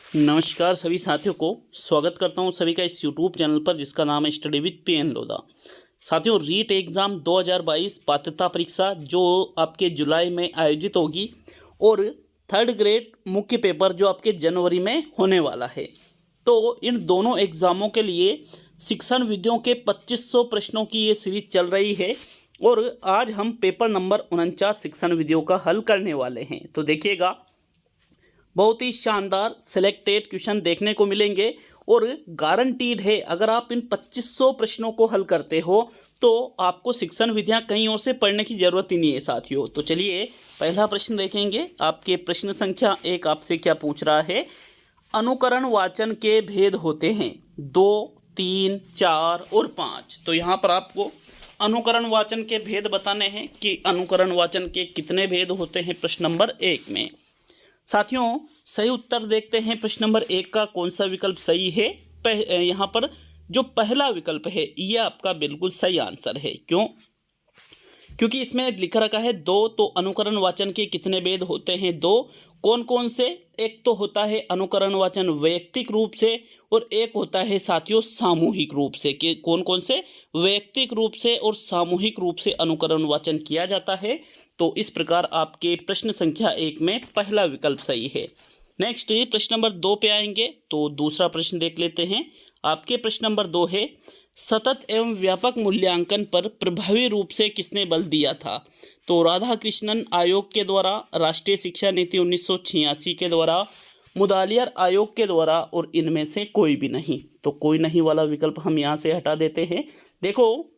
नमस्कार सभी साथियों को स्वागत करता हूं सभी का इस यूट्यूब चैनल पर जिसका नाम है स्टडी विद पीएन लोधा। साथियों, रीट एग्ज़ाम 2022 पात्रता परीक्षा जो आपके जुलाई में आयोजित होगी और थर्ड ग्रेड मुख्य पेपर जो आपके जनवरी में होने वाला है। तो इन दोनों एग्ज़ामों के लिए शिक्षण विधियों के 2500 प्रश्नों की ये सीरीज चल रही है और आज हम पेपर नंबर 49 शिक्षण विधियों का हल करने वाले हैं। तो देखिएगा, बहुत ही शानदार सिलेक्टेड क्वेश्चन देखने को मिलेंगे और गारंटीड है अगर आप इन 2500 प्रश्नों को हल करते हो तो आपको शिक्षण विधियां कहीं और से पढ़ने की ज़रूरत ही नहीं है साथियों। तो चलिए पहला प्रश्न देखेंगे। आपके प्रश्न संख्या 1 आपसे क्या पूछ रहा है। अनुकरण वाचन के भेद होते हैं 2, 3, 4 और 5। तो यहाँ पर आपको अनुकरण वाचन के भेद बताने हैं कि अनुकरण वाचन के कितने भेद होते हैं प्रश्न नंबर 1 में। साथियों, सही उत्तर देखते हैं प्रश्न नंबर 1 का कौन सा विकल्प सही है। यहाँ पर जो पहला विकल्प है ये आपका बिल्कुल सही आंसर है। क्यों? क्योंकि इसमें लिखा रखा है 2। तो अनुकरण वाचन के कितने भेद होते हैं 2। कौन कौन से? एक तो होता है अनुकरण वाचन वैयक्तिक रूप से और एक होता है साथियों सामूहिक रूप से। कि कौन कौन से? वैयक्तिक रूप से और सामूहिक रूप से अनुकरण वाचन किया जाता है। तो इस प्रकार आपके प्रश्न संख्या 1 में पहला विकल्प सही है। नेक्स्ट प्रश्न नंबर 2 पे आएंगे तो दूसरा प्रश्न देख लेते हैं। आपके प्रश्न नंबर 2 है, सतत एवं व्यापक मूल्यांकन पर प्रभावी रूप से किसने बल दिया था। तो राधाकृष्णन आयोग के द्वारा, राष्ट्रीय शिक्षा नीति 1986 के द्वारा, मुदालियर आयोग के द्वारा और इनमें से कोई भी नहीं। तो कोई नहीं वाला विकल्प हम यहाँ से हटा देते हैं। देखो,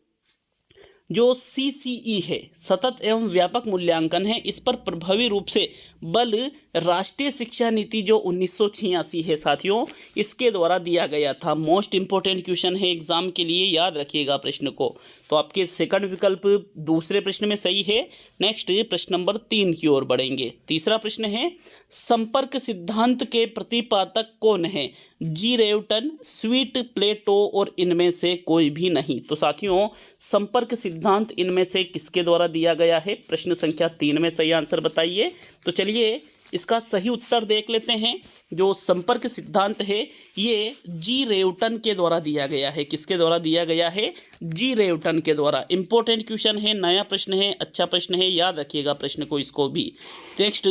जो CCE है, सतत एवं व्यापक मूल्यांकन है, इस पर प्रभावी रूप से बल राष्ट्रीय शिक्षा नीति जो 1986 है साथियों, इसके द्वारा दिया गया था। मोस्ट इंपॉर्टेंट क्वेश्चन है एग्जाम के लिए, याद रखिएगा प्रश्न को। तो आपके सेकंड विकल्प दूसरे प्रश्न में सही है। नेक्स्ट प्रश्न नंबर 3 की ओर बढ़ेंगे। तीसरा प्रश्न है, संपर्क सिद्धांत के प्रतिपादक कौन है। जी रेवटन, स्वीट, प्लेटो और इनमें से कोई भी नहीं। तो साथियों, संपर्क सिद्धांत इनमें से किसके द्वारा दिया गया है। प्रश्न संख्या 3 में सही आंसर बताइए। तो चलिए इसका सही उत्तर देख लेते हैं। जो संपर्क सिद्धांत है ये जी रेवटन के द्वारा दिया गया है। किसके द्वारा दिया गया है? जी रेवटन के द्वारा। इंपॉर्टेंट क्वेश्चन है, नया प्रश्न है, अच्छा प्रश्न है, याद रखिएगा प्रश्न को, इसको भी। नेक्स्ट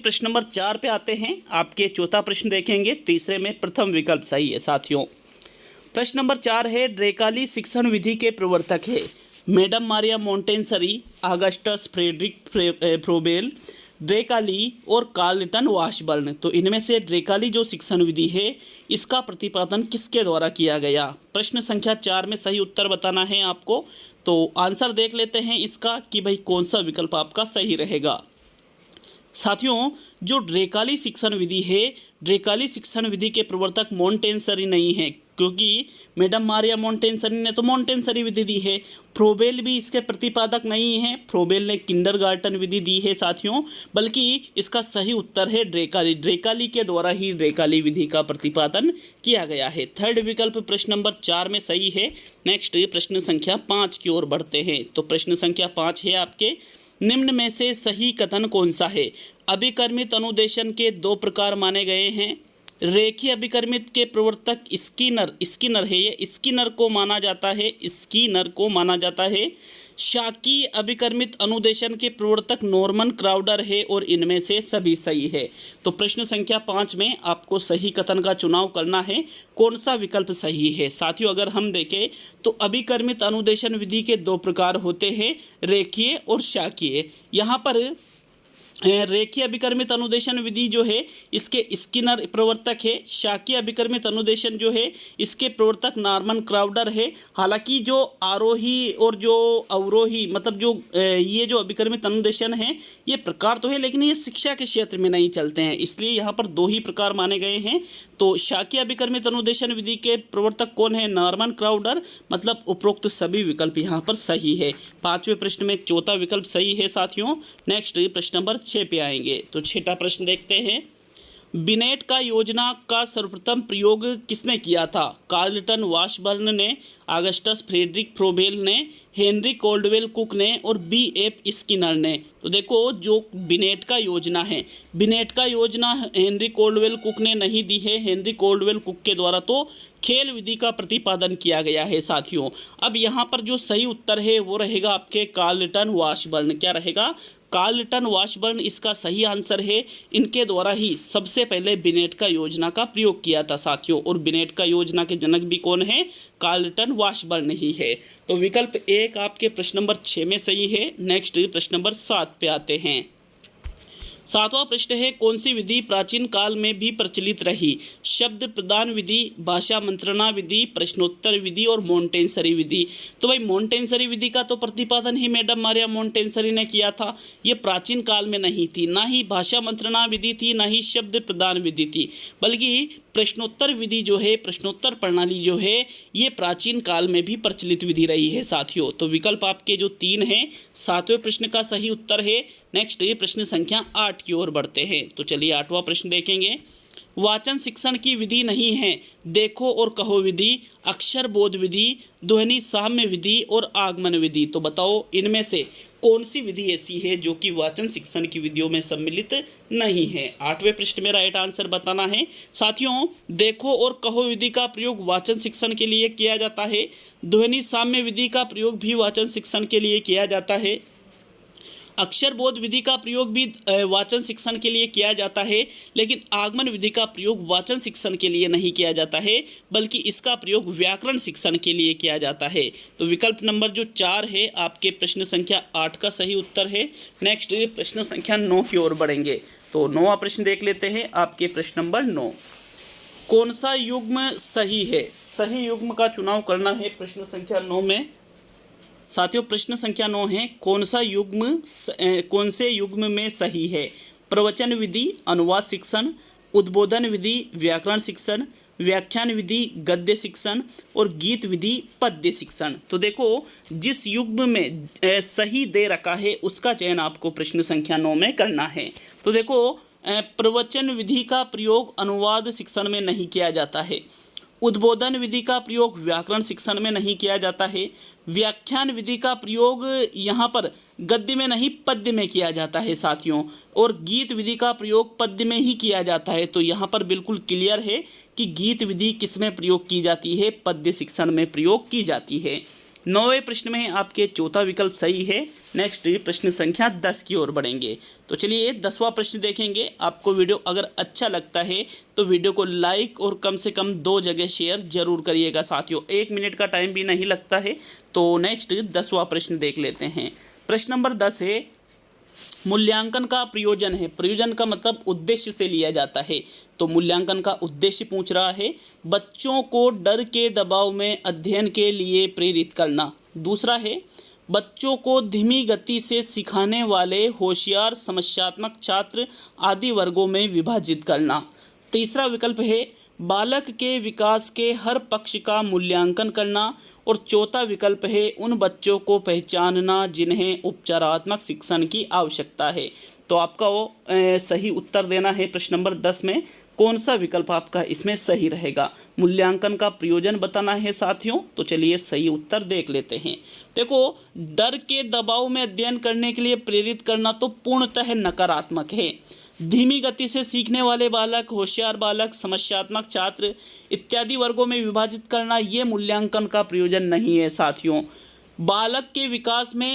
प्रश्न नंबर 4 पे आते हैं। आपके चौथा प्रश्न देखेंगे। तीसरे में प्रथम विकल्प सही है साथियों। प्रश्न नंबर 4 है, ड्रेकाली शिक्षण विधि के प्रवर्तक है madam Maria Montessori, Augustus Frederick Froebel, ड्रेकाली और कार्लटन वाशबर्न। तो इनमें से ड्रेकाली जो शिक्षण विधि है इसका प्रतिपादन किसके द्वारा किया गया। प्रश्न संख्या 4 में सही उत्तर बताना है आपको। तो आंसर देख लेते हैं इसका कि भाई कौन सा विकल्प आपका सही रहेगा। साथियों, जो ड्रेकाली शिक्षण विधि है, ड्रेकाली शिक्षण विधि के प्रवर्तक मोंटेसरी नहीं है, क्योंकि मैडम मारिया मोंटेसरी ने तो मोंटेसरी विधि दी है। फ्रोबेल भी इसके प्रतिपादक नहीं है, फ्रोबेल ने किंडरगार्टन विधि दी है साथियों। बल्कि इसका सही उत्तर है ड्रेकाली। ड्रेकाली के द्वारा ही ड्रेकाली विधि का प्रतिपादन किया गया है। थर्ड विकल्प प्रश्न नंबर 4 में सही है। नेक्स्ट प्रश्न संख्या 5 की ओर बढ़ते हैं। तो प्रश्न संख्या 5 है आपके, निम्न में से सही कथन कौन सा है। अभिकर्मित अनुदेशन के 2 प्रकार माने गए हैं। रेखीय अभिकर्मित के प्रवर्तक स्किनर है, ये स्किनर को माना जाता है। शाकीय अभिकर्मित अनुदेशन के प्रवर्तक नॉर्मन क्राउडर है और इनमें से सभी सही है। तो प्रश्न संख्या 5 में आपको सही कथन का चुनाव करना है, कौन सा विकल्प सही है। साथियों, अगर हम देखें तो अभिकर्मित अनुदेशन विधि के 2 प्रकार होते हैं, रेखीय और शाकीय। यहाँ पर रेखीय अभिकर्मित अनुदेशन विधि जो है इसके स्किनर प्रवर्तक है। शाकीय अभिकर्मित अनुदेशन जो है इसके प्रवर्तक नॉर्मन क्राउडर है। हालांकि जो आरोही और जो अवरोही मतलब जो ये जो अभिकर्मित अनुदेशन है ये प्रकार तो है, लेकिन ये शिक्षा के क्षेत्र में नहीं चलते हैं, इसलिए यहाँ पर 2 ही प्रकार माने गए हैं। तो शाकीय अभिकर्मित अनुदेशन विधि के प्रवर्तक कौन है? Norman Crowder. मतलब उपरोक्त सभी विकल्प यहाँ पर सही है। 5वें प्रश्न में चौथा विकल्प सही है साथियों। नेक्स्ट प्रश्न नंबर 6 पे आएंगे। तो छठा प्रश्न देखते हैं। बिनेट का योजना का सर्वप्रथम प्रयोग किसने किया था? कार्लटन वाशबर्न ने, ऑगस्टस फ्रेडरिक फ्रोबेल ने, हेनरी कोल्डवेल कुक ने और B.F. स्किनर ने। तो देखो जो बिनेट का योजना है, बिनेट का योजना हेनरी कोल्डवेल कुक ने नहीं दी है। हेनरी कोल्डवेल कुक के द्वारा तो खेल विधि का प्रतिपादन किया गया है साथियों। अब यहाँ पर जो सही उत्तर है वो रहेगा आपके कार्लटन वाशबर्न। क्या रहेगा? कार्लटन वाशबर्न इसका सही आंसर है। इनके द्वारा ही सबसे पहले बिनेट का योजना का प्रयोग किया था साथियों, और बिनेट का योजना के जनक भी कौन है? कार्लटन वाशबर्न ही है। तो विकल्प 1 आपके प्रश्न नंबर 6 में सही है। नेक्स्ट प्रश्न नंबर 7 पे आते हैं। 7वां प्रश्न है, कौन सी विधि प्राचीन काल में भी प्रचलित रही? शब्द प्रदान विधि, भाषा मंत्रणा विधि, प्रश्नोत्तर विधि और मोंटेसरी विधि। तो भाई मोंटेसरी विधि का तो प्रतिपादन ही मैडम मारिया मोंटेसरी ने किया था। ये प्राचीन काल में नहीं थी, ना ही भाषा मंत्रणा विधि थी, ना ही शब्द प्रदान विधि थी, बल्कि प्रश्नोत्तर विधि जो है, प्रश्नोत्तर प्रणाली जो है, ये प्राचीन काल में भी प्रचलित विधि रही है साथियों। तो विकल्प आपके जो 3 हैं 7वें प्रश्न का सही उत्तर है। नेक्स्ट ये प्रश्न संख्या 8 की ओर बढ़ते हैं। तो चलिए 8वां प्रश्न देखेंगे। वाचन शिक्षण की विधि नहीं है देखो और कहो विधि, अक्षर बोध विधि, ध्वनि साम्य विधि और आगमन विधि। तो बताओ इनमें से कौन सी विधि ऐसी है जो कि वाचन शिक्षण की विधियों में सम्मिलित नहीं है? 8वें प्रश्न में राइट आंसर बताना है साथियों। देखो और कहो विधि का प्रयोग वाचन शिक्षण के लिए किया जाता है। ध्वनि साम्य विधि का प्रयोग भी वाचन शिक्षण के लिए किया जाता है। अक्षर बोध विधि का प्रयोग भी वाचन शिक्षण के लिए किया जाता है, लेकिन आगमन विधि का प्रयोग वाचन शिक्षण के लिए नहीं किया जाता है, बल्कि इसका प्रयोग व्याकरण शिक्षण के लिए किया जाता है। तो विकल्प नंबर जो 4 है आपके प्रश्न संख्या 8 का सही उत्तर है। नेक्स्ट प्रश्न संख्या 9 की ओर बढ़ेंगे। तो 9वां प्रश्न देख लेते हैं आपके प्रश्न नंबर 9। कौन सा युग्म सही है? सही युग्म का चुनाव करना है प्रश्न संख्या 9 में साथियों। प्रश्न संख्या 9 है, कौन से युग्म में सही है? प्रवचन विधि, अनुवाद शिक्षण, उद्बोधन विधि, व्याकरण शिक्षण, व्याख्यान विधि, गद्य शिक्षण और गीत विधि, पद्य शिक्षण। तो देखो जिस युग्म में सही दे रखा है उसका चयन आपको प्रश्न संख्या 9 में करना है। तो देखो प्रवचन विधि का प्रयोग अनुवाद शिक्षण में नहीं किया जाता है। उद्बोधन विधि का प्रयोग व्याकरण शिक्षण में नहीं किया जाता है। व्याख्यान विधि का प्रयोग यहाँ पर गद्य में नहीं पद्य में किया जाता है साथियों, और गीत विधि का प्रयोग पद्य में ही किया जाता है। तो यहाँ पर बिल्कुल क्लियर है कि गीत विधि किस में प्रयोग की जाती है? पद्य शिक्षण में प्रयोग की जाती है। 9वें प्रश्न में आपके चौथा विकल्प सही है। नेक्स्ट प्रश्न संख्या 10 की ओर बढ़ेंगे। तो चलिए 10वां प्रश्न देखेंगे। आपको वीडियो अगर अच्छा लगता है तो वीडियो को लाइक और कम से कम 2 जगह शेयर जरूर करिएगा साथियों। 1 मिनट का टाइम भी नहीं लगता है। तो नेक्स्ट 10वां प्रश्न देख लेते हैं। प्रश्न नंबर 10 है, मूल्यांकन का प्रयोजन है। प्रयोजन का मतलब उद्देश्य से लिया जाता है। तो मूल्यांकन का उद्देश्य पूछ रहा है, बच्चों को डर के दबाव में अध्ययन के लिए प्रेरित करना। दूसरा है, बच्चों को धीमी गति से सिखाने वाले होशियार, समस्यात्मक छात्र आदि वर्गों में विभाजित करना। तीसरा विकल्प है, बालक के विकास के हर पक्ष का मूल्यांकन करना। और चौथा विकल्प है, उन बच्चों को पहचानना जिन्हें उपचारात्मक शिक्षण की आवश्यकता है। तो आपका वो सही उत्तर देना है प्रश्न नंबर 10 में। कौन सा विकल्प आपका इसमें सही रहेगा? मूल्यांकन का प्रयोजन बताना है साथियों। तो चलिए सही उत्तर देख लेते हैं। देखो डर के दबाव में अध्ययन करने के लिए प्रेरित करना तो पूर्णतः नकारात्मक है। धीमी गति से सीखने वाले बालक, होशियार बालक, समस्यात्मक छात्र इत्यादि वर्गों में विभाजित करना ये मूल्यांकन का प्रयोजन नहीं है साथियों। बालक के विकास के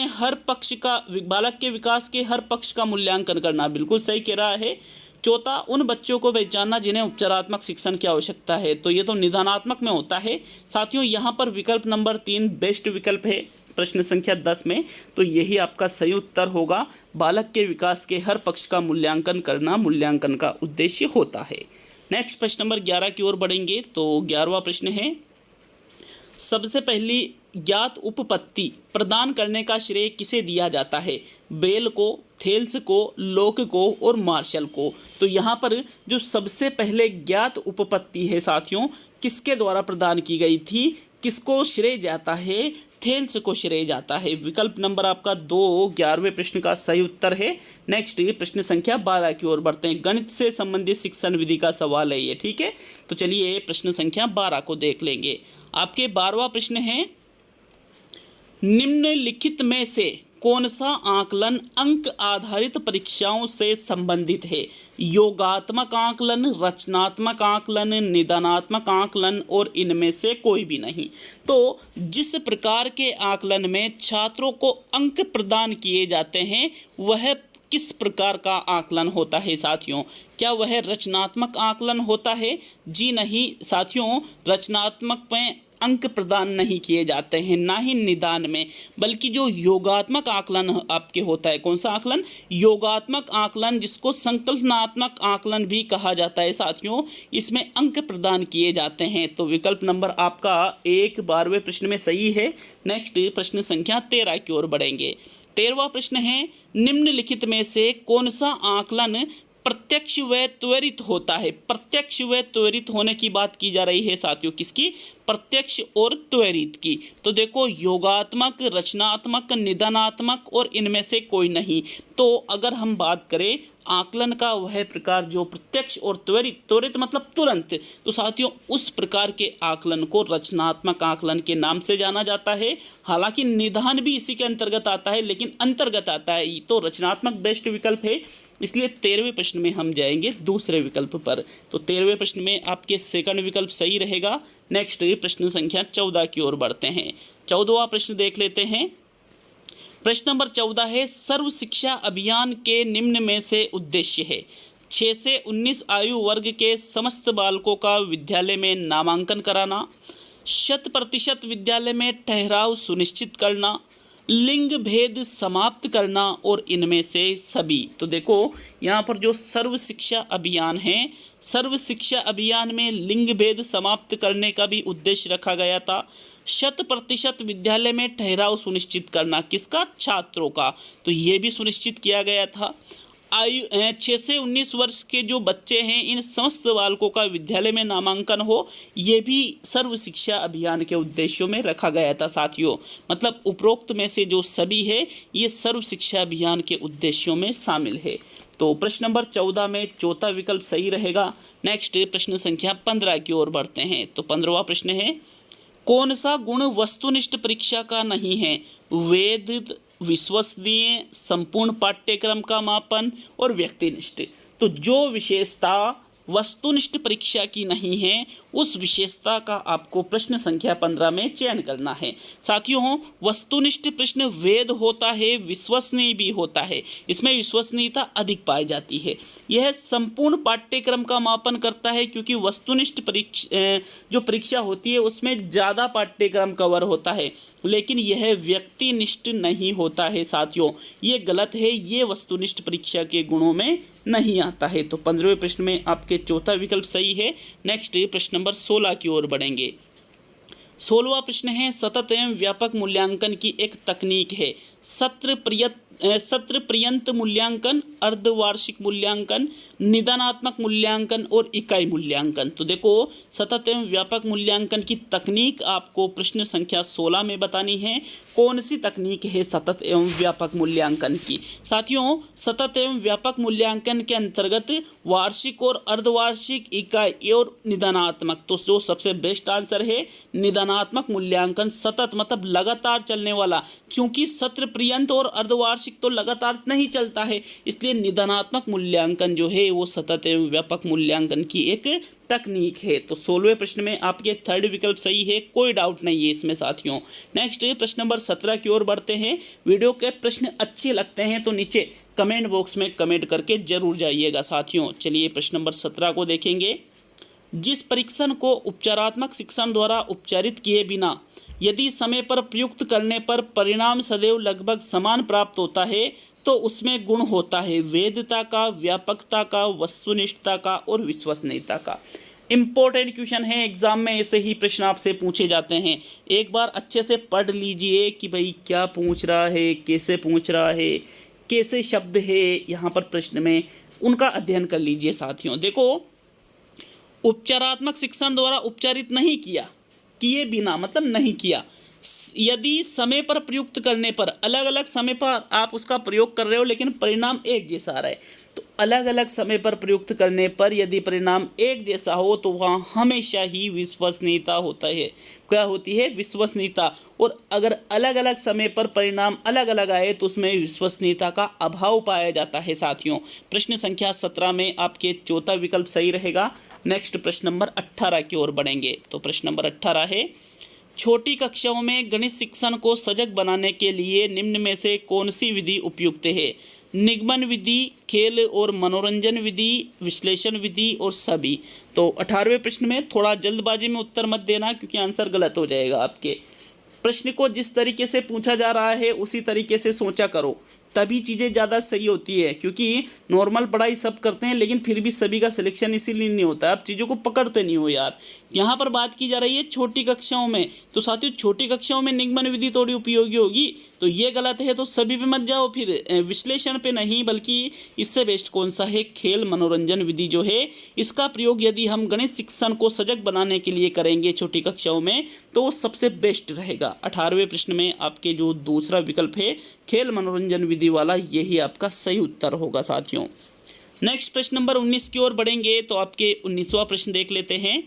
हर पक्ष का मूल्यांकन करना बिल्कुल सही कह रहा है। चौथा, उन बच्चों को पहचानना जिन्हें उपचारात्मक शिक्षण की आवश्यकता है। तो ये तो निदानात्मक में होता है साथियों। यहाँ पर विकल्प नंबर 3 बेस्ट विकल्प है प्रश्न संख्या 10 में। तो यही आपका सही उत्तर होगा। बालक के विकास के हर पक्ष का मूल्यांकन करना मूल्यांकन का उद्देश्य होता है। नेक्स्ट प्रश्न नंबर 11 की ओर बढ़ेंगे। तो 11वां प्रश्न है, सबसे पहली ज्ञात उपपत्ति प्रदान करने का श्रेय किसे दिया जाता है? बेल को, थेल्स को, लोक को और मार्शल को। तो यहाँ पर जो सबसे पहले ज्ञात उपपत्ति है साथियों, किसके द्वारा प्रदान की गई थी, किसको श्रेय जाता है? थेल्स को श्रेय जाता है। विकल्प नंबर आपका 2 11वें प्रश्न का सही उत्तर है। नेक्स्ट प्रश्न संख्या 12 की ओर बढ़ते हैं। गणित से संबंधित शिक्षण विधि का सवाल है ये, ठीक है। तो चलिए प्रश्न संख्या 12 को देख लेंगे। आपके 12वां प्रश्न है, निम्नलिखित में से कौन सा आकलन अंक आधारित परीक्षाओं से संबंधित है? योगात्मक आकलन, रचनात्मक आकलन, निदानात्मक आकलन और इनमें से कोई भी नहीं। तो जिस प्रकार के आकलन में छात्रों को अंक प्रदान किए जाते हैं वह किस प्रकार का आकलन होता है साथियों? क्या वह रचनात्मक आकलन होता है? जी नहीं साथियों, रचनात्मक में अंक प्रदान नहीं किए जाते हैं, ना ही निदान में, बल्कि जो योगात्मक आकलन आपके होता है। कौन सा आकलन? योगात्मक आकलन, जिसको संकल्पनात्मक आकलन भी कहा जाता है साथियों, इसमें अंक प्रदान किए जाते हैं। तो विकल्प नंबर आपका 1 12वें प्रश्न में सही है। नेक्स्ट प्रश्न संख्या 13 की ओर बढ़ेंगे। 13वां प्रश्न है, निम्नलिखित में से कौन सा आकलन प्रत्यक्ष व त्वरित होता है? प्रत्यक्ष व त्वरित होने की बात की जा रही है साथियों, किसकी? प्रत्यक्ष और त्वरित की। तो देखो, योगात्मक, रचनात्मक, निदानात्मक और इनमें से कोई नहीं। तो अगर हम बात करें आकलन का वह प्रकार जो प्रत्यक्ष और त्वरित, त्वरित मतलब तुरंत, तो साथियों उस प्रकार के आकलन को रचनात्मक आकलन के नाम से जाना जाता है। हालांकि निदान भी इसी के अंतर्गत आता है, लेकिन अंतर्गत आता है, तो रचनात्मक बेस्ट विकल्प है। इसलिए 13वें प्रश्न में हम जाएंगे दूसरे विकल्प पर। तो 13वें प्रश्न में आपके सेकंड विकल्प सही रहेगा। नेक्स्ट प्रश्न संख्या 14 की ओर बढ़ते हैं। 14वां प्रश्न देख लेते हैं। प्रश्न नंबर 14 है, सर्व शिक्षा अभियान के निम्न में से उद्देश्य है? 6 से 19 आयु वर्ग के समस्त बालकों का विद्यालय में नामांकन कराना, 100% विद्यालय में ठहराव सुनिश्चित करना, लिंग भेद समाप्त करना और इनमें से सभी। तो देखो, यहाँ पर जो सर्व शिक्षा अभियान है, सर्व शिक्षा अभियान में लिंग भेद समाप्त करने का भी उद्देश्य रखा गया था। 100% विद्यालय में ठहराव सुनिश्चित करना, किसका? छात्रों का। तो ये भी सुनिश्चित किया गया था। आयु 6 से 19 वर्ष के जो बच्चे हैं, इन समस्त बालकों का विद्यालय में नामांकन हो, ये भी सर्व शिक्षा अभियान के उद्देश्यों में रखा गया था साथियों। मतलब उपरोक्त में से जो सभी है, ये सर्व शिक्षा अभियान के उद्देश्यों में शामिल है। तो प्रश्न नंबर 14 में चौथा विकल्प सही रहेगा। नेक्स्ट प्रश्न संख्या 15 की ओर बढ़ते हैं। तो 15वां प्रश्न है, कौन सा गुण वस्तुनिष्ठ परीक्षा का नहीं है? वेद, विश्वसनीय, संपूर्ण पाठ्यक्रम का मापन और व्यक्तिनिष्ठ। तो जो विशेषता वस्तुनिष्ठ परीक्षा की नहीं है, उस विशेषता का आपको प्रश्न संख्या 15 में चयन करना है साथियों। वस्तुनिष्ठ प्रश्न वेद होता है, विश्वसनीय भी होता है, इसमें विश्वसनीयता अधिक पाई जाती है। यह संपूर्ण पाठ्यक्रम का मापन करता है, क्योंकि वस्तुनिष्ठ जो परीक्षा होती है उसमें ज़्यादा पाठ्यक्रम कवर होता है, लेकिन यह व्यक्तिनिष्ठ नहीं होता है साथियों। ये गलत है, ये वस्तुनिष्ठ परीक्षा के गुणों में नहीं आता है। तो 15वें प्रश्न में आपके चौथा विकल्प सही है। नेक्स्ट प्रश्न नंबर 16 की ओर बढ़ेंगे। 16वां प्रश्न है, सतत एवं व्यापक मूल्यांकन की एक तकनीक है। सत्र पर्यंत मूल्यांकन, अर्धवार्षिक मूल्यांकन, निदानात्मक मूल्यांकन और इकाई मूल्यांकन। तो देखो, सतत एवं व्यापक मूल्यांकन की तकनीक आपको प्रश्न संख्या 16 में बतानी है। कौन सी तकनीक है सतत एवं व्यापक मूल्यांकन की? साथियों, सतत एवं व्यापक मूल्यांकन के अंतर्गत वार्षिक और अर्धवार्षिक, इकाई और निदानात्मक। तो जो सबसे बेस्ट आंसर है निदानात्मक मूल्यांकन। सतत मतलब लगातार चलने वाला, क्योंकि सत्र पर्यंत और अर्धवार्षिक तो लगातार नहीं चलता है, इसलिए निदानात्मक मूल्यांकन जो है वो सतत एवं व्यापक मूल्यांकन की एक तकनीक है। तो 16वें प्रश्न में आपके थर्ड विकल्प सही है, कोई डाउट नहीं है इसमें साथियों। नेक्स्ट प्रश्न नंबर 17 की ओर बढ़ते हैं। वीडियो के प्रश्न अच्छे लगते हैं तो नीचे कमेंट बॉक्स में कमेंट करके जरूर जाइएगा साथियों। चलिए प्रश्न नंबर 17 को देखेंगे। जिस परीक्षण को उपचारात्मक शिक्षण द्वारा उपचारित किए बिना यदि समय पर प्रयुक्त करने पर परिणाम सदैव लगभग समान प्राप्त होता है, तो उसमें गुण होता है वेदता का, व्यापकता का, वस्तुनिष्ठता का और विश्वसनीयता का। इम्पोर्टेंट क्वेश्चन है, एग्जाम में ऐसे ही प्रश्न आपसे पूछे जाते हैं। एक बार अच्छे से पढ़ लीजिए कि भाई क्या पूछ रहा है, कैसे पूछ रहा है, कैसे शब्द है यहाँ पर प्रश्न में, उनका अध्ययन कर लीजिए साथियों। देखो, उपचारात्मक शिक्षण द्वारा उपचारित नहीं किया, किए बिना मतलब नहीं किया, यदि समय पर प्रयुक्त करने पर, अलग अलग समय पर आप उसका प्रयोग कर रहे हो लेकिन परिणाम एक जैसा आ रहा है, तो अलग अलग समय पर प्रयुक्त करने पर यदि परिणाम एक जैसा हो तो वहाँ हमेशा ही विश्वसनीयता होता है। क्या होती है? विश्वसनीयता। और अगर अलग अलग समय पर परिणाम अलग अलग आए तो उसमें विश्वसनीयता का अभाव पाया जाता है साथियों। प्रश्न संख्या 17 में आपके चौथा विकल्प सही रहेगा। नेक्स्ट प्रश्न नंबर 18 की ओर बढ़ेंगे। तो प्रश्न नंबर 18 है, छोटी कक्षाओं में गणित शिक्षण को सजग बनाने के लिए निम्न में से कौन सी विधि उपयुक्त है? निगमन विधि, खेल और मनोरंजन विधि, विश्लेषण विधि और सभी। तो 18वें प्रश्न में थोड़ा जल्दबाजी में उत्तर मत देना क्योंकि आंसर गलत हो जाएगा आपके। प्रश्न को जिस तरीके से पूछा जा रहा है उसी तरीके से सोचा करो, तभी चीज़ें ज़्यादा सही होती है। क्योंकि नॉर्मल पढ़ाई सब करते हैं लेकिन फिर भी सभी का सिलेक्शन इसीलिए नहीं होता, आप चीज़ों को पकड़ते नहीं हो यार। यहाँ पर बात की जा रही है छोटी कक्षाओं में, तो साथियों छोटी कक्षाओं में निगमन विधि थोड़ी उपयोगी होगी, तो ये गलत है। तो सभी पे मत जाओ, फिर विश्लेषण पे नहीं, बल्कि इससे बेस्ट कौन सा है? खेल मनोरंजन विधि जो है, इसका प्रयोग यदि हम गणित शिक्षण को सजग बनाने के लिए करेंगे छोटी कक्षाओं में तो वो सबसे बेस्ट रहेगा। 18वें प्रश्न में आपके जो दूसरा विकल्प है खेल मनोरंजन विधि वाला, यही आपका सही उत्तर होगा साथियों। नेक्स्ट प्रश्न नंबर 19 की ओर बढ़ेंगे। तो आपके 19वां प्रश्न देख लेते हैं।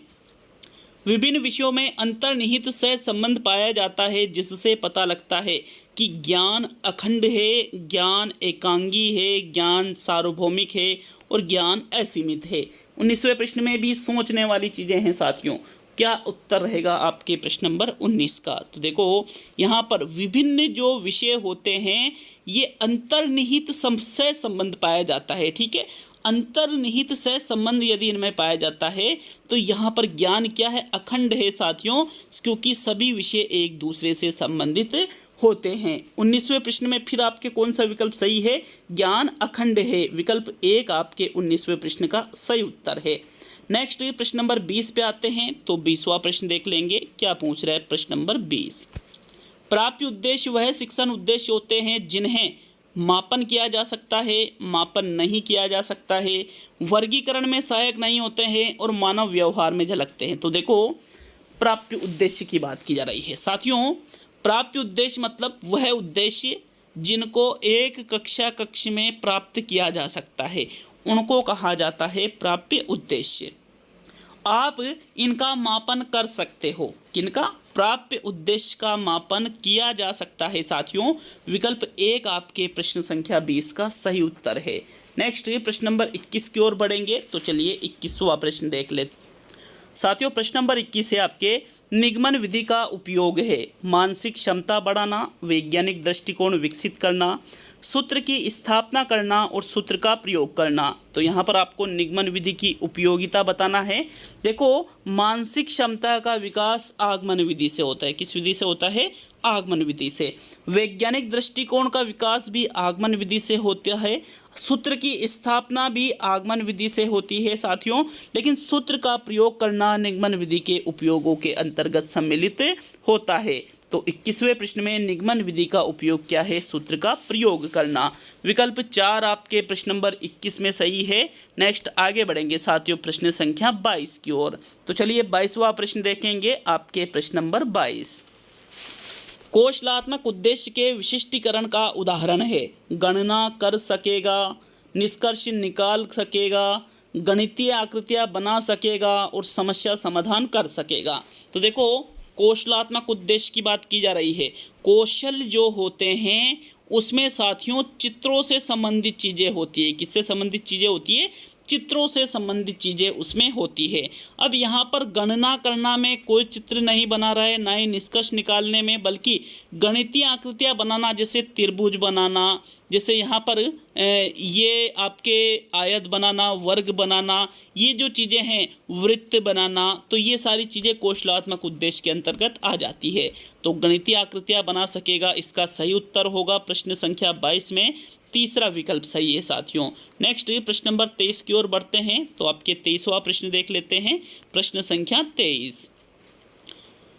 विभिन्न विषयों में अंतर्निहित सह संबंध पाया जाता है जिससे पता लगता है कि ज्ञान अखंड है, ज्ञान एकांगी है, ज्ञान सार्वभौमिक है और ज्ञान असीमित है। 19वें प्रश्न में भी सोचने वाली चीज़ें हैं साथियों। क्या उत्तर रहेगा आपके प्रश्न नंबर 19 का? तो देखो यहाँ पर विभिन्न जो विषय होते हैं ये अंतर्निहित सह संबंध पाया जाता है, ठीक है। अंतर्निहित सह संबंध यदि इनमें पाया जाता है तो यहाँ पर ज्ञान क्या है? अखंड है साथियों, क्योंकि सभी विषय एक दूसरे से संबंधित होते हैं। 19वें प्रश्न में फिर आपके कौन सा विकल्प सही है? ज्ञान अखंड है, विकल्प 1 आपके 19वें प्रश्न का सही उत्तर है। नेक्स्ट प्रश्न नंबर 20 पे आते हैं। तो 20वां प्रश्न देख लेंगे क्या पूछ रहा है। प्रश्न नंबर 20, प्राप्य उद्देश्य वह शिक्षण उद्देश्य होते हैं जिन्हें मापन किया जा सकता है, मापन नहीं किया जा सकता है, वर्गीकरण में सहायक नहीं होते हैं और मानव व्यवहार में झलकते हैं। तो देखो प्राप्य उद्देश्य की बात की जा रही है साथियों। प्राप्य उद्देश्य मतलब वह उद्देश्य जिनको एक कक्ष में प्राप्त किया जा सकता है, उनको कहा जाता है प्राप्य उद्देश्य। आप इनका मापन कर सकते हो। किनका? प्राप्य उद्देश्य का मापन किया जा सकता है साथियों। विकल्प 1 आपके प्रश्न संख्या 20 का सही उत्तर है। नेक्स्ट प्रश्न नंबर 21 की ओर बढ़ेंगे। तो चलिए 21वां प्रश्न देख लेते साथियों। प्रश्न नंबर 21 है आपके, निगमन विधि का उपयोग है मानसिक क्षमता बढ़ाना, वैज्ञानिक दृष्टिकोण विकसित करना, सूत्र की स्थापना करना और सूत्र का प्रयोग करना। तो यहाँ पर आपको निगमन विधि की उपयोगिता बताना है। देखो मानसिक क्षमता का विकास आगमन विधि से होता है। किस विधि से होता है? आगमन विधि से। वैज्ञानिक दृष्टिकोण का विकास भी आगमन विधि से होता है। सूत्र की स्थापना भी आगमन विधि से होती है साथियों, लेकिन सूत्र का प्रयोग करना निगमन विधि के उपयोगों के अंतर्गत सम्मिलित होता है। तो 21वें प्रश्न में निगमन विधि का उपयोग क्या है? सूत्र का प्रयोग करना। विकल्प 4 आपके प्रश्न नंबर 21 में सही है। नेक्स्ट आगे बढ़ेंगे साथियों प्रश्न संख्या 22 की ओर। तो चलिए 22वां प्रश्न देखेंगे आपके प्रश्न नंबर 22, कौशलात्मक उद्देश्य के विशिष्टीकरण का उदाहरण है। गणना कर सकेगा, निष्कर्ष निकाल सकेगा, गणितीय आकृतियाँ बना सकेगा और समस्या समाधान कर सकेगा। तो देखो कौशलात्मक उद्देश्य की बात की जा रही है। कौशल जो होते हैं उसमें साथियों चित्रों से संबंधित चीज़ें होती है। किससे संबंधित चीज़ें होती है? चित्रों से संबंधित चीज़ें उसमें होती है। अब यहाँ पर गणना करना में कोई चित्र नहीं बना रहा है, ना ही निष्कर्ष निकालने में, बल्कि गणितीय आकृतियाँ बनाना, जैसे त्रिभुज बनाना, जैसे यहाँ पर ये आपके आयत बनाना, वर्ग बनाना, ये जो चीज़ें हैं वृत्त बनाना, तो ये सारी चीज़ें कौशलात्मक उद्देश्य के अंतर्गत आ जाती है। तो गणितीय आकृतियाँ बना सकेगा, इसका सही उत्तर होगा प्रश्न संख्या 22 में तीसरा विकल्प सही है साथियों। नेक्स्ट प्रश्न नंबर 23 की ओर बढ़ते हैं। तो आपके 23वां प्रश्न देख लेते हैं। प्रश्न संख्या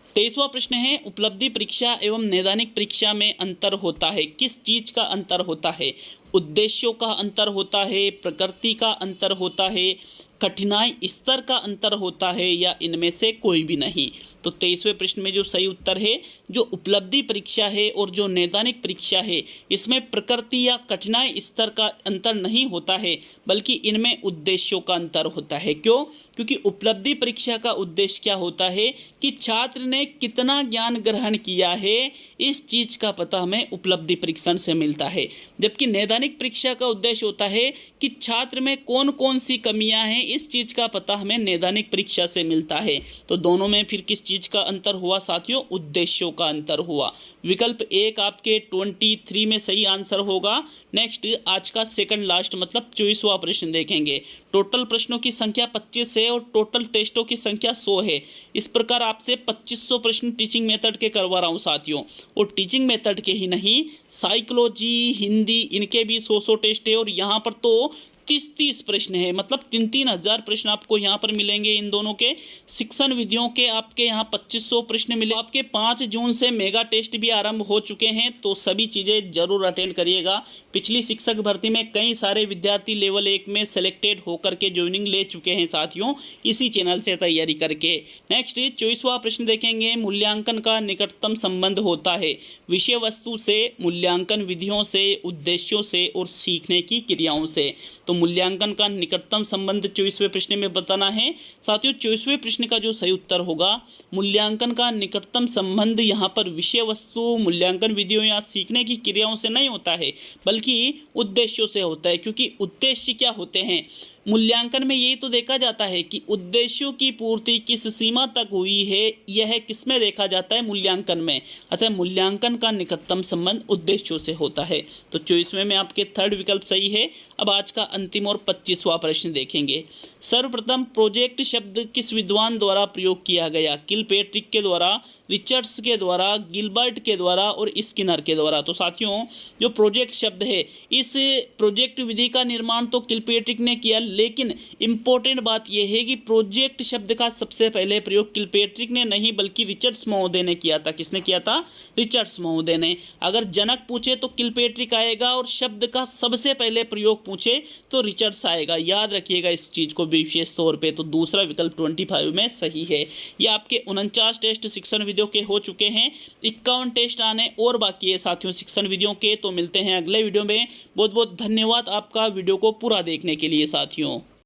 23वां प्रश्न है, उपलब्धि परीक्षा एवं नैदानिक परीक्षा में अंतर होता है। किस चीज़ का अंतर होता है? उद्देश्यों का अंतर होता है, प्रकृति का अंतर होता है, कठिनाई स्तर का अंतर होता है, या इनमें से कोई भी नहीं। तो 23वें प्रश्न में जो सही उत्तर है, जो उपलब्धि परीक्षा है और जो नैदानिक परीक्षा है, इसमें प्रकृति या कठिनाई स्तर का अंतर नहीं होता है, बल्कि इनमें उद्देश्यों का अंतर होता है। क्यों? क्योंकि उपलब्धि परीक्षा का उद्देश्य क्या होता है कि छात्र ने कितना ज्ञान ग्रहण किया है, इस चीज़ का पता हमें उपलब्धि परीक्षण से मिलता है। जबकि नैदानिक परीक्षा का उद्देश्य होता है कि छात्र में कौन कौन सी कमियां हैं, इस चीज़ का पता हमें नैदानिक परीक्षा से मिलता है। तो दोनों में फिर किस चीज़ का अंतर हुआ साथियों? उद्देश्यों का अंतर हुआ। विकल्प 1 आपके 23 में सही आंसर होगा। नेक्स्ट आज का सेकंड लास्ट मतलब 24वां प्रश्न देखेंगे। टोटल प्रश्नों की संख्या 25 है और टोटल टेस्टों की संख्या 100 है। इस प्रकार आपसे 2500 प्रश्न टीचिंग मेथड के करवा रहा हूँ साथियों। और टीचिंग मेथड के ही नहीं, साइकोलॉजी, हिंदी, इनके भी 100 टेस्ट है। और यहाँ पर तो 30 प्रश्न है, मतलब 3 हज़ार प्रश्न आपको यहाँ पर मिलेंगे। इन दोनों के शिक्षण विधियों के आपके यहाँ 2500 प्रश्न मिले। आपके 5 जून से मेगा टेस्ट भी आरंभ हो चुके हैं, तो सभी चीज़ें जरूर अटेंड करिएगा। पिछली शिक्षक भर्ती में कई सारे विद्यार्थी लेवल 1 में सेलेक्टेड होकर के ज्वाइनिंग ले चुके हैं साथियों, इसी चैनल से तैयारी करके। नेक्स्ट 24वां प्रश्न देखेंगे। मूल्यांकन का निकटतम संबंध होता है विषय वस्तु से, मूल्यांकन विधियों से, उद्देश्यों से और सीखने की क्रियाओं से। तो मूल्यांकन का निकटतम संबंध 24वें प्रश्न में बताना है साथियों। 24वें प्रश्न का जो सही उत्तर होगा, मूल्यांकन का निकटतम संबंध यहाँ पर विषय वस्तु, मूल्यांकन विधियों या सीखने की क्रियाओं से नहीं होता है, बल्कि उद्देश्यों से होता है। क्योंकि उद्देश्य क्या होते हैं मूल्यांकन में, यही तो देखा जाता है कि उद्देश्यों की पूर्ति किस सीमा तक हुई है, यह किसमें देखा जाता है? मूल्यांकन में। अतः मूल्यांकन का निकटतम संबंध उद्देश्यों से होता है। तो 24वें में आपके थर्ड विकल्प सही है। अब आज का अंतिम और 25वां प्रश्न देखेंगे। सर्वप्रथम प्रोजेक्ट शब्द किस विद्वान द्वारा प्रयोग किया गया? किलपेट्रिक के द्वारा, रिचर्ड्स के द्वारा, गिलबर्ट के द्वारा और स्किनर के द्वारा। तो साथियों जो प्रोजेक्ट शब्द है, इस प्रोजेक्ट विधि का निर्माण तो किलपेट्रिक ने किया, लेकिन इम्पोर्टेंट बात यह है कि प्रोजेक्ट शब्द का सबसे पहले प्रयोग किलपेट्रिक ने नहीं बल्कि रिचर्ड्स महोदय ने किया था। किसने किया था? रिचर्ड्स महोदय ने। अगर जनक पूछे तो किलपेट्रिक आएगा, और शब्द का सबसे पहले प्रयोग पूछे तो रिचर्ड्स आएगा। याद रखिएगा इस चीज़ को विशेष तौर पे। तो दूसरा विकल्प 25 में सही है। ये आपके 49 टेस्ट शिक्षण विधियों के हो चुके हैं, 51 टेस्ट आने और बाकी है साथियों शिक्षण विधियों के। तो मिलते हैं अगले वीडियो में। बहुत बहुत धन्यवाद आपका वीडियो को पूरा देखने के लिए साथियों।